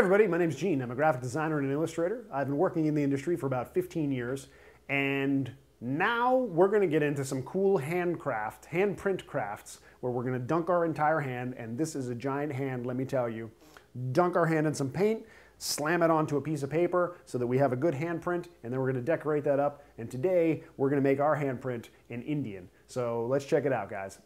everybody, my name's Gene. I'm a graphic designer and an illustrator. I've been working in the industry for about 15 years, and now we're going to get into some cool handprint crafts, where we're going to dunk our entire hand, and this is a giant hand, let me tell you. Dunk our hand in some paint, slam it onto a piece of paper so that we have a good handprint, and then we're going to decorate that up, and today we're going to make our handprint in Indian. So let's check it out, guys.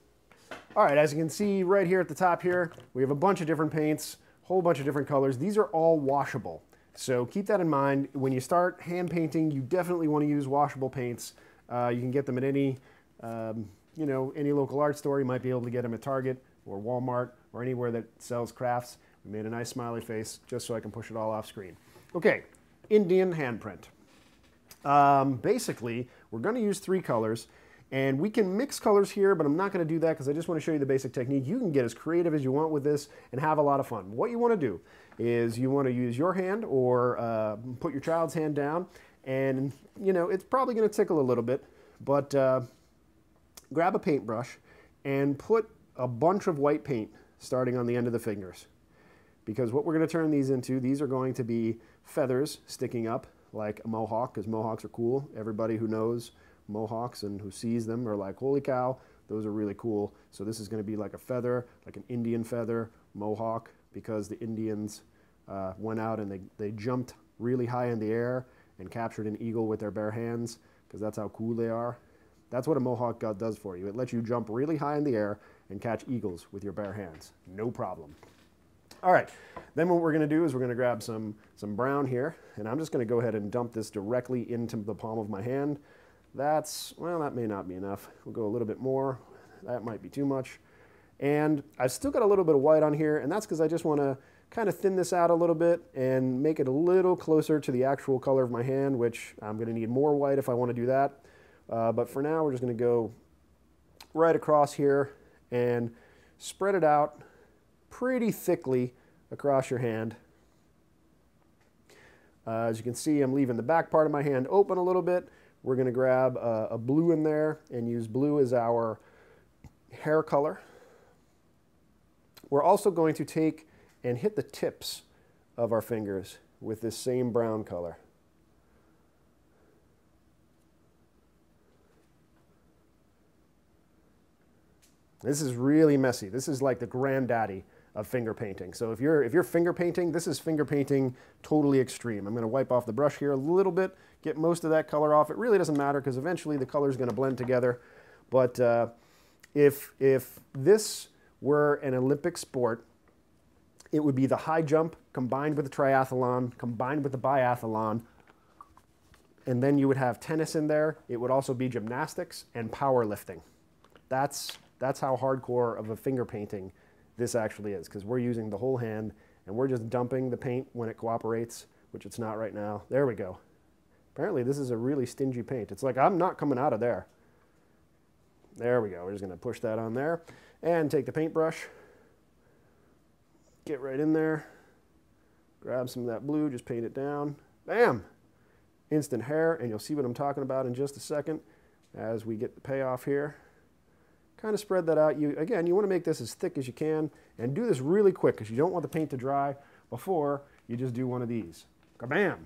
All right, as you can see right here at the top here, we have a bunch of different paints, whole bunch of different colors. These are all washable. So keep that in mind. When you start hand painting, you definitely want to use washable paints. You can get them at any, any local art store. You might be able to get them at Target or Walmart or anywhere that sells crafts. We made a nice smiley face just so I can push it all off screen. Okay, Indian handprint. Basically, we're going to use 3 colors. And we can mix colors here, but I'm not going to do that because I just want to show you the basic technique. You can get as creative as you want with this and have a lot of fun. What you want to do is you want to use your hand or put your child's hand down, and it's probably going to tickle a little bit, but grab a paintbrush and put a bunch of white paint starting on the end of the fingers. Because what we're going to turn these into, these are going to be feathers sticking up like a mohawk, because mohawks are cool. Everybody who knows mohawks and who sees them are like, holy cow, those are really cool. So this is going to be like a feather, like an Indian feather mohawk, because the Indians went out and they jumped really high in the air and captured an eagle with their bare hands, because that's how cool they are. That's what a mohawk does for you. It lets you jump really high in the air and catch eagles with your bare hands. No problem. All right, then what we're going to do is we're going to grab some brown here, and I'm just going to go ahead and dump this directly into the palm of my hand. That may not be enough. We'll go a little bit more. That might be too much. And I've still got a little bit of white on here, and that's because I just want to kind of thin this out a little bit and make it a little closer to the actual color of my hand, which I'm going to need more white if I want to do that. But for now, we're just going to go right across here and spread it out pretty thickly across your hand. As you can see, I'm leaving the back part of my hand open a little bit. We're going to grab a blue in there and use blue as our hair color. We're also going to take and hit the tips of our fingers with this same brown color. This is really messy. This is like the granddaddy of finger painting. So if you're finger painting, this is finger painting totally extreme. I'm going to wipe off the brush here a little bit, get most of that color off. It really doesn't matter because eventually the color is going to blend together. But if this were an Olympic sport, it would be the high jump combined with the triathlon, combined with the biathlon, and then you would have tennis in there. It would also be gymnastics and powerlifting. That's how hardcore of a finger painting this actually is, because we're using the whole hand and we're just dumping the paint when it cooperates, which it's not right now. There we go. Apparently this is a really stingy paint. It's like I'm not coming out of there. There we go. We're just going to push that on there and take the paintbrush, get right in there, grab some of that blue, just paint it down. Bam! Instant hair, and you'll see what I'm talking about in just a second as we get the payoff here. Kind of spread that out. Again, you want to make this as thick as you can, and do this really quick because you don't want the paint to dry before you just do one of these. Kabam!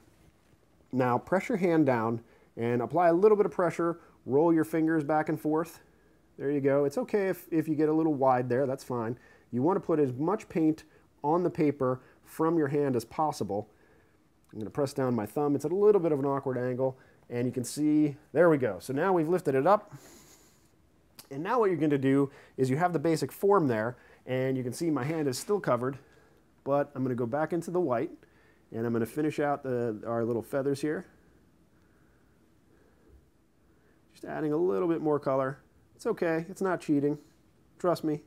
Now press your hand down and apply a little bit of pressure. Roll your fingers back and forth. There you go. It's okay if you get a little wide there. That's fine. You want to put as much paint on the paper from your hand as possible. I'm going to press down my thumb. It's at a little bit of an awkward angle, and you can see, there we go. So now we've lifted it up. And now what you're going to do is you have the basic form there, and you can see my hand is still covered, but I'm going to go back into the white, and I'm going to finish out our little feathers here. Just adding a little bit more color. It's okay. It's not cheating. Trust me.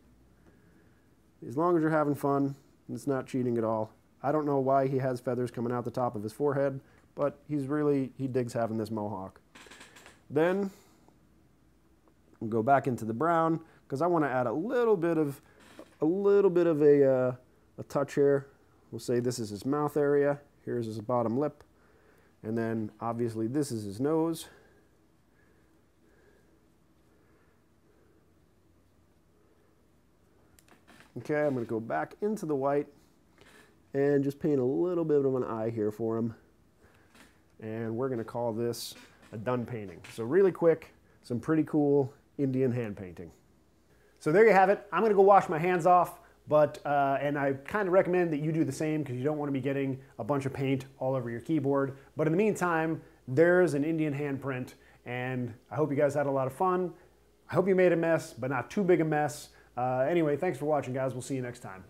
As long as you're having fun, it's not cheating at all. I don't know why he has feathers coming out the top of his forehead, but he digs having this mohawk. Then we'll go back into the brown because I want to add a little bit of a touch here. We'll say this is his mouth area. Here's his bottom lip. And then obviously this is his nose. Okay, I'm going to go back into the white and just paint a little bit of an eye here for him. And we're going to call this a done painting. So really quick, some pretty cool Indian hand painting. So there you have it. I'm going to go wash my hands off, and I kind of recommend that you do the same because you don't want to be getting a bunch of paint all over your keyboard. But in the meantime, there's an Indian handprint, and I hope you guys had a lot of fun. I hope you made a mess, but not too big a mess. Anyway, thanks for watching, guys. We'll see you next time.